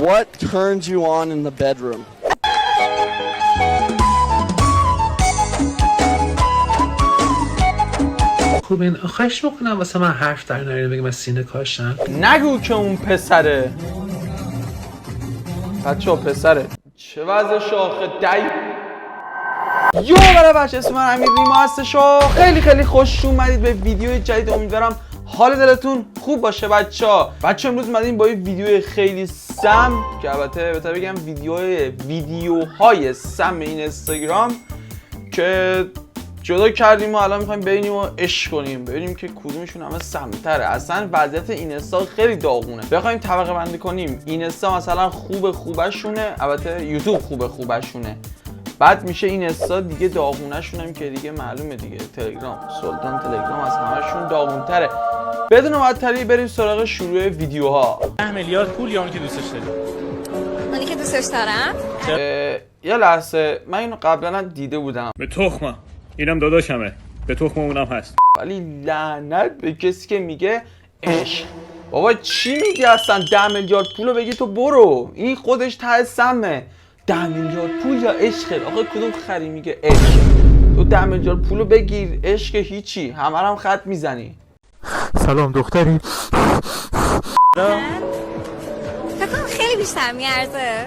What turns you on in the bedroom? خوب این خواهش میکنم واسه من حرف در نیاریم بگم از سینه کاشتم. نگو که اون پسره. بچه پسره چه وضع شاخه یو برای بچه اسم من امیر ریما هستش و خیلی خوش اومدید به ویدیو جدید. امیدوارم حال دلتون خوب باشه بچه امروز اومدیم با یه ویدیو خیلی سم که البته بهتر بگم ویدیوهای سم این اینستاگرام که جدا کردیم و الان میخوایم بریم و عشق کنیم ببینیم که کدومشون همه سمتره. اصلا وضعیت اینستا خیلی داغونه. بخوایم طبقه بندی کنیم اینستا مثلا خوبشونه، البته یوتیوب خوبشونه، بعد میشه اینستا دیگه داغونه‌شون هم که دیگه معلومه دیگه تلگرام، سلطان تلگرام از همه‌شون داغون‌تره. بدون معطلی بریم سراغ شروع ویدیوها. 10 میلیارد پول یا اون که دوستش داری؟ اونی که دوستش دارم. یه لحظه من اینو قبلا دیده بودم. به تخمم. اینم داداشمه. به تخم اونم هست. ولی لعنت به کسی که میگه عشق. بابا چی میگی اصلا؟ 10 میلیارد پولو بگی تو برو. این خودش ته سمه. 10 میلیارد پول یا عشقه؟ آخه کدوم خری میگه عشق؟ تو 10 میلیارد پولو بگیر، عشق هیچی، همه هم خط میزنی. سلام دختری. فکر کنم خیلی بیشتر میارزه.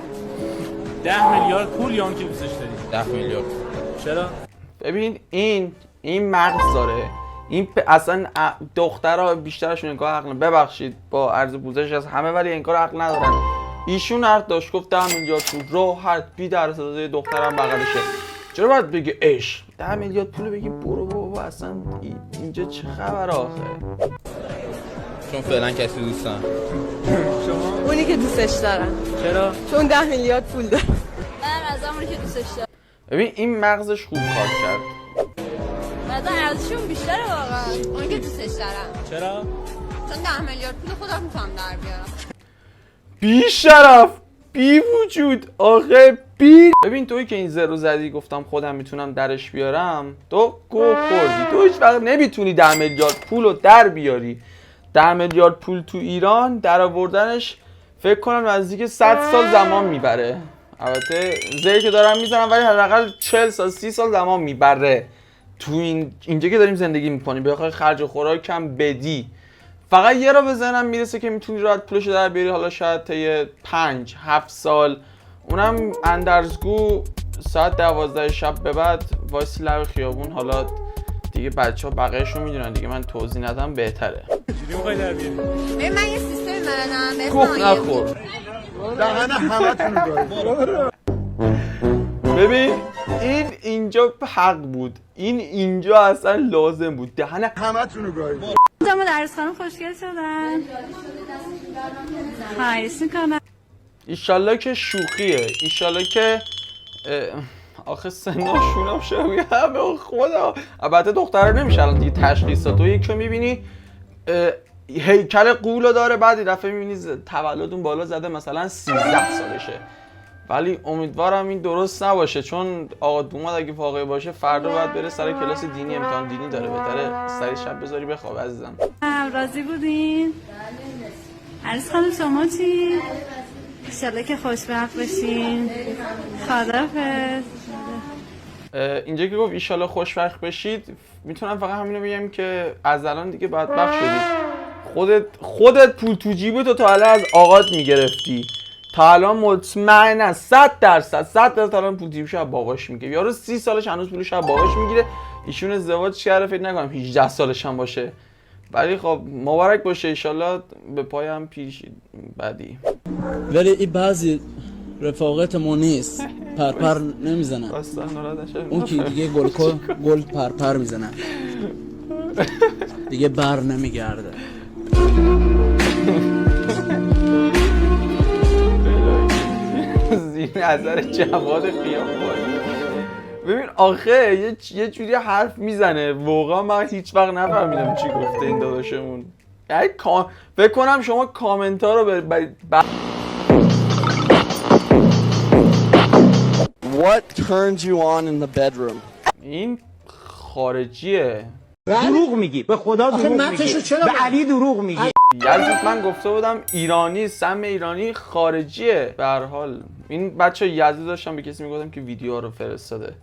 10 میلیارد پول یا اون که دوستش داری؟ 10 میلیارد. چرا؟ ببین این مغز داره. این اصلا دخترها بیشترشون انگار عقل، ببخشید با عرض پوزش از همه، ولی انگار عقل ندارن. ایشون حق داشت گفت 10 میلیارد پول راحت بی در صدای دخترم بغلشه. چرا باید بگه عشق؟ 10 میلیارد پول بگی برو بابا. اصلا اینجا چه خبر آخه؟ چون فعلا کسی دوست ندارم. شما؟ اونی که دوستش دارم. چرا؟ چون 10 میلیارد پول داره. من از اونی که دوستش دارم. ببین این مغزش خوب کار کرد. مثلا ارزششون بیشتره واقعا. اونی که دوستش دارم. چرا؟ چون 10 میلیارد پول خودم میتونم در بیارم. بی شرف، بی وجود، آخه بی. ببین تویی که این زرو زدی گفتم خودم میتونم درش بیارم، تو گو خوردی. تو هیچ وقت نمیتونی 10 میلیارد پول رو در بیاری. 10 میلیارد پول تو ایران در آوردنش فکر کنم نزدیک 100 سال زمان میبره. البته زری که دارم میزنم ولی حداقل 40 سال 30 سال زمان میبره. تو اینجا که داریم زندگی میکنیم بخوای خرج و خوراک هم بدی، فقط یه را به ذهنم میرسه که میتونی راحت پولشو در بیاری. حالا شاید تا 5-7 سال، اونم اندرزگو ساعت 12 شب به بعد وایسی لب خیابون. حالا دیگه بچه‌ها بقیه‌شو میدونن دیگه، من توضیح ندم بهتره. چجوری می‌خوای در بیاری؟ ببین من یه سیستمی بلدم. کوخ نخور. دهن همتون ببین اینجا حق بود، اینجا اصلا لازم بود. دهن همتون رو گاهید. اما درس خانم خوشگل شدن. خواهش میکنم. ایشالله که شوخیه، ایشالله که آخه سناشون هم شبیه همه. خدا البته دختره نمیشه الان دیگه تشخیصات. تو یکی رو میبینی هیکل قولو داره، بعد یه دفعه میبینی تولد اون بالا زده مثلا 13 سالشه. ولی امیدوارم این درست نباشه، چون آقا دوماد اگه واقعی باشه فردا باید بره سر کلاس دینی، امتحان دینی داره. بهتره سری شب بذاری بخواب عزیزم. راضی بودین؟ عرض خانم شما چی؟ انشالله که خوشبخت بشین. خداحافظ. اینجا که گفت ایشالله خوشبخت بشید، میتونم فقط همینو بگم که از الان دیگه بدبخت شدید. خودت پول تو جیبت تا الان از آقات میگرفتی، تا الان مطمئنم 100% الان پول جیبش از باباش میگیره. یارو 30 سالش هنوز پولش از باباش میگیره. ایشون ازدواج کرده، فکر نکنم 18 سالش هم باشه. ولی خب مبارک باشه، ایشالله به پایم پیر شید بعدی. ولی این بعضی رفاقت ما نیست، پرپر نمیزنن. اون که دیگه گل پرپر میزنن دیگه بر نمیگرده. زیر نظر جواد خیابان. ببین آخه یه جوری حرف میزنه واقعا من هیچ وقت نفهمیدم چی گفته این داداشمون. یعنی فکر کنم شما کامنت ها رو What turns you on in the bedroom? این خارجیه. دروغ میگی، به خدا دروغ میگی، به علی دروغ میگی. یزید من گفته بودم ایرانی، سم ایرانی خارجیه. به هر حال این بچه یزید داشتم به کسی میگفتم که ویدیو رو فرستاده.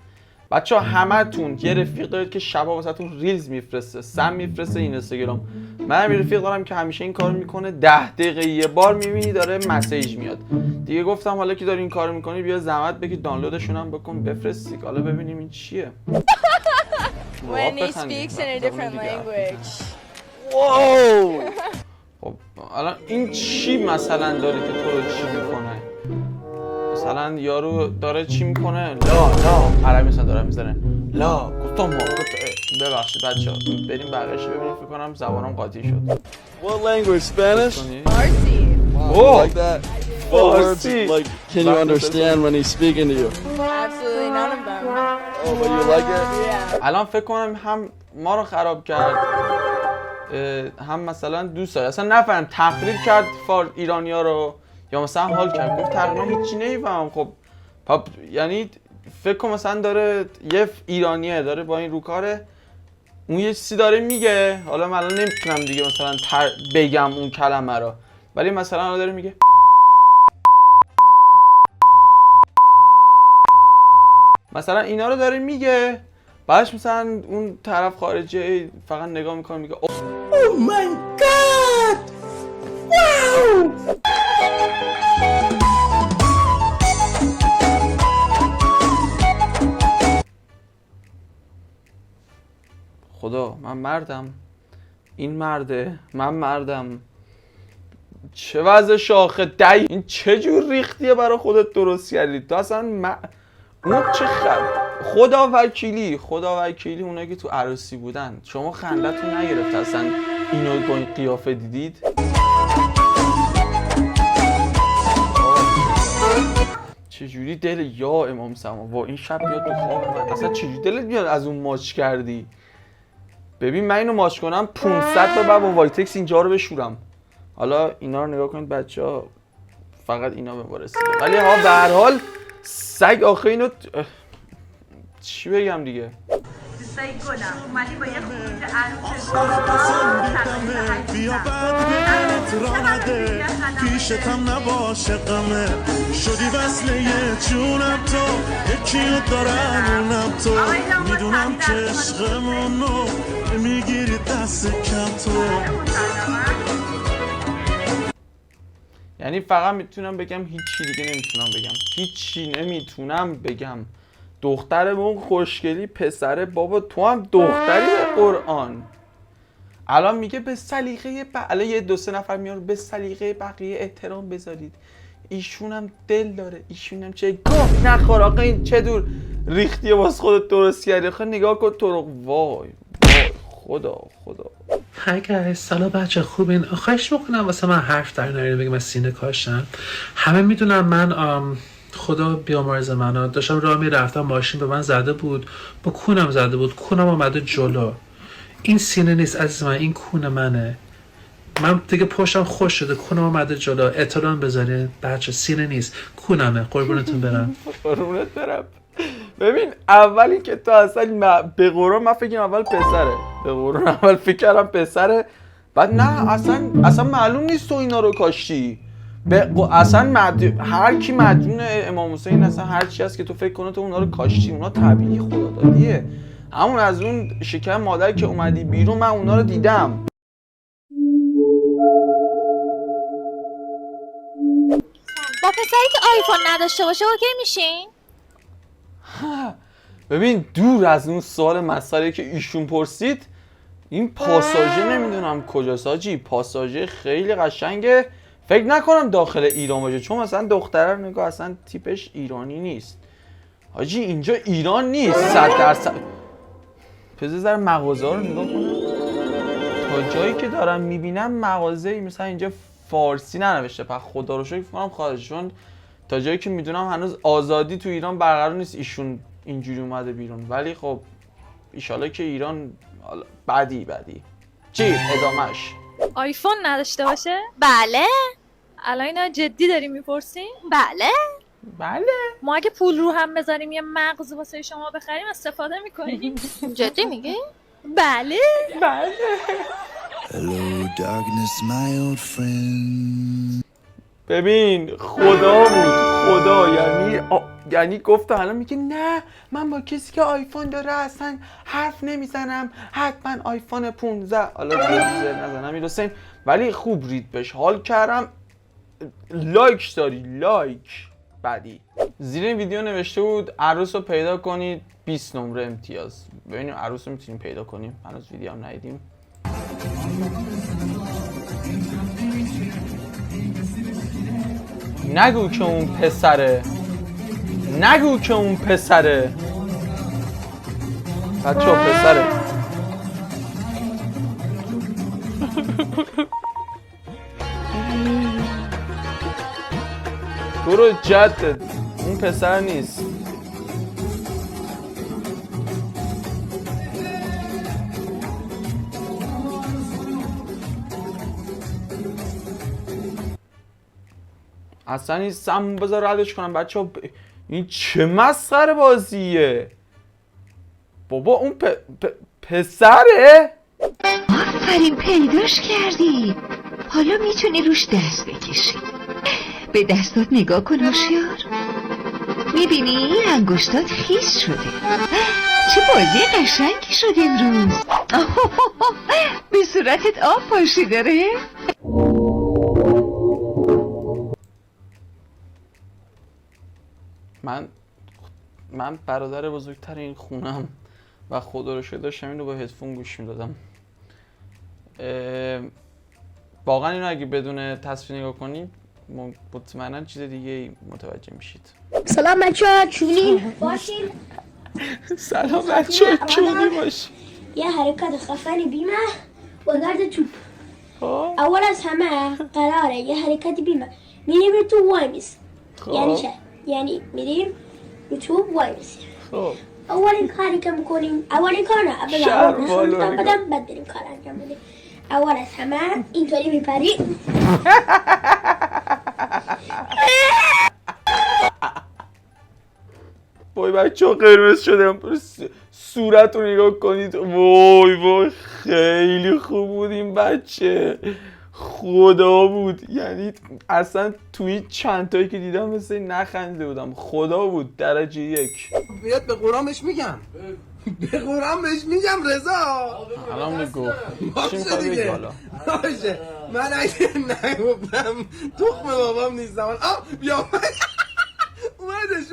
بچه همتون یه رفیق دارید که شبا واسهتون ریلز میفرسته، سم میفرسته این اینستاگرام. من یه رفیق دارم که همیشه این کارو میکنه، 10 دقیقه یه بار میبینی داره مسیج میاد. دیگه گفتم حالا که داری این کارو میکنی بیا زحمت بگی دانلودشون هم بکن بفرست، حالا ببینیم این چیه. When he speaks in a different language. Whoa! خب الان این چی مثلا داره که تو رو چی میکنه؟ مثلا یارو داره چی میکنه؟ لا عربی مثلا داره میزنه لا گفتم ببخشید بچه ها بریم بقیه‌اش ببینیم. فکر کنم زبانم قاطی شد. What language? Spanish? Farsi. Oh, like that. What words Farsi. like can you understand when he's speaking to you? Absolutely none of them. Oh, but you like it? Yeah. الان فکر کنم هم ما رو خراب کرد هم مثلا دوست داره اصلا نفهم تخریب کرد ایرانیا رو، یا مثلا حال کرد گفت تقریبا هیچی نمیفهمم. خب یعنی فکر کنم مثلا داره یه ایرانیه داره با این رو کاره، اون یه چیزی داره میگه، حالا من الان نمیتونم دیگه مثلا بگم اون کلمه رو، ولی مثلا الان داره میگه مثلا اینا رو داره میگه، بعدش مثلا اون طرف خارجی فقط نگاه میکنه میگه اوه مای گاد واو. خدا من مردم، این مرده، من مردم. چه وضع شاخه دایی، این چه جور ریختیه برای خودت درست کردی تو اصلا اون چه خدا وکیلی اونایی که تو عروسی بودن شما خندتون نگرفت اصلا اینو با این قیافه دیدید؟ چجوری دل یا امام سما با این شب بیاد تو خواب من، اصلا چجوری دلت بیاد از اون ماچ کردی؟ ببین من اینو ماچ کنم 500 تا بعد با وایتکس اینجا رو بشورم. حالا اینا رو نگاه کنید بچه‌ها، فقط اینا به ما رسیده، ولی ها به هر حال سگ آخه اینو چی بگم دیگه. دوستای گلم اومدی با یه خروج عروس بیا بعدت راده پیشتم نباشه غمه شدی وصله جونم تو یکیو دارم اونم تو میدونم که عشقمونو میگیری دست کم تو. یعنی فقط میتونم بگم هیچی دیگه نمیتونم بگم. دختر اون خوشگلی پسره، بابا تو هم دختری به قرآن. الان میگه به سلیقه الان یه 2-3 نفر میان به سلیقه بقیه احترام بذارید، ایشونم دل داره، ایشونم چه گفت نخور. آقا این چه دور ریختیه واسه خودت درست کردی؟ آخه نگاه کن تو رو. وای خدا. های گایز سلام بچه خوبین؟ خواهش میکنم واسه من حرف در نیارید بگم از سینه کاشتن. همه میدونم من خدا بیامرز منو داشتم راه میرفتم ماشین به من زده بود، با کونم زده بود، کونم اومده جلو. این سینه نیست عزیز من، این کون منه. من دیگه پشتم خوش شده، کونم اومده جلو. احترام بذارید بچه، سینه نیست کونمه. قربونتون برم. قربونت برم. ببین اولی که تو اصلا به قرآن من فکرم اول پسره، به قرآن اول فکر کردم پسره، بعد نه اصلا معلوم نیست تو اینا رو کاشتی. اصلا هر کی مدیون امام حسین، اصلا هر چی هست که تو فکر کنه تو اونا رو کاشتی، اونا طبیعی خدادادیه. همون از اون شکم مادر که اومدی بیرون من اونا رو دیدم. با پسری که آیفون نداشته باشه اوکی میشین؟ ببین دور از اون سوال مسئله که ایشون پرسید، این پاساژه نمیدونم کجاست حاجی. پاساژه خیلی قشنگه، فکر نکنم داخل ایران باشه، چون مثلا دختره رو نگاه اصلا تیپش ایرانی نیست حاجی. اینجا ایران نیست 100%. پس ذره مغازه رو نگاه کنم، تا جایی که دارم میبینم مغازه‌ای مثلا اینجا فارسی ننوشته، پس خدا رو شکر کنم خارجی، چون تا جایی که میدونم هنوز آزادی تو ایران برقرار نیست. ایشون اینجوری اومده بیرون، ولی خب ایشالا که ایران بعدی چی ادامش آیفون نداشته باشه؟ بله. الان اینا جدی داری میپرسین؟ بله. ما اگه پول رو هم بذاریم یه مغز واسه شما بخریم استفاده میکنیم؟ جدی میگی؟ بله. Hello darkness my old friend. ببین خدا بود، خدا یعنی گفت الان میگه نه من با کسی که آیفون داره اصلا حرف نمیزنم، حتما آیفون 15. حالا زر نزنم این حسین، ولی خوب رید بهش حال کردم. لایک داری لایک. بعدی زیر این ویدیو نوشته بود عروس رو پیدا کنید 20 نمره امتیاز. ببینیم عروس رو میتونیم پیدا کنیم، هنوز ویدیو هم ندیدیم. نگو که اون پسره، نگو که اون پسره. بچه ها پسره. برو جدت، اون پسر نیست. اصلا این سم بذار ردش کنم بچه ها. این چه مسخره بازیه بابا. اون پسره. آفرین پیداش کردی. حالا میتونی روش دست بکشی. به دستات نگاه کن هوشیار. میبینی انگشتات خیس شده. چه بازی قشنگی شد امروز. به صورتت آب پاشی داره. من برادر بزرگتر این خونم و خدا رو شکر داشتم اینو با هدفون گوش میدادم. واقعا اینو اگه بدون تصویر نگاه کنید مطمئنا چیز دیگه متوجه میشید. سلام بچه‌ها، چونین باشین. سلام بچه‌ها، چونین باشین. یه حرکت خفنی بیمه با درد توپ. اول از همه قراره یه حرکت بیمه میریم تو وای میس. یعنی چه؟ یعنی میریم رو توپ وای میسیم. اولین کاری که میکنیم، اولین کار نه بدم بعد بریم کار انجام بدیم. اول از همه اینطوری میپریم. وای بچه ها قرمز شدم. صورت رو نگاه کنید. وای خیلی خوب بود این بچه. خدا بود. یعنی اصلا توی چند تایی که دیدم مثل نخنده بودم. خدا بود. درجه 1. بیاد به قرآن بهش میگم. به قرآن بهش میگم رضا. الان میگو چی میخوای بگی حالا؟ باشه من اگه نگفتم تخم بابام نیستم. بیا اومدش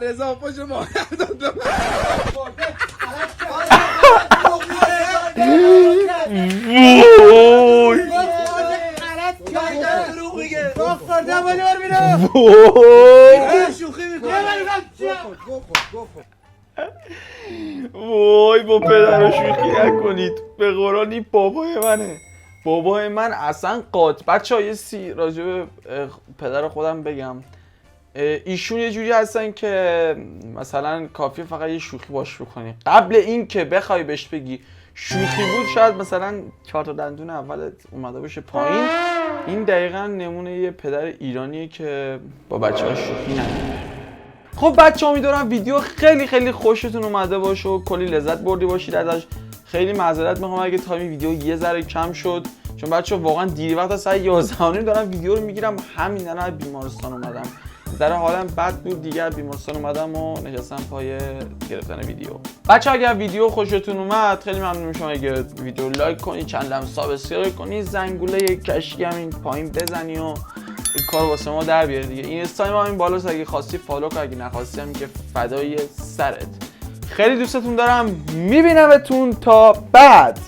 رضا پاشو ما وای با پدر شوخی نکنید. به قرآن بابای منه. بابای من اصلا بچه ها یه راجع به پدر خودم بگم. ایشون یه جوری هستن که مثلا کافیه فقط یه شوخی باش بکنی. قبل این که بخوای بهش بگی شوخی بود شاید مثلا 4 تا دندون اولت اومده باشه پایین. این دقیقا نمونه یه پدر ایرانیه که با بچه ها شوخی نکنه. خب بچه ها امیدوارم ویدیو خیلی خوشتون اومده باشه و کلی لذت بردی باشید ازش. خیلی معذرت میخوام اگه تایم ویدیو یه ذره کم شد، چون بچه واقعا دیر وقت ساعت 11 دارم ویدیو رو میگیرم. همین الان بیمارستان اومدم، در حالم بد بود دیگه. بیمارستان اومدم و نشستم پای گرفتن ویدیو. بچه اگر ویدیو خوشتون اومد خیلی ممنون میشم اگه ویدیو لایک کنی، چندم سابسکرایب کنی، زنگوله کشکی هم این پایین بزنی و این کار واسه ما در بیاره دیگه. اینستا ما این بالاست، اگه خواستی فالو کن، اگه نخواستی هم که فدای سرت. خیلی دوستتون دارم، میبینمتون تا بعد.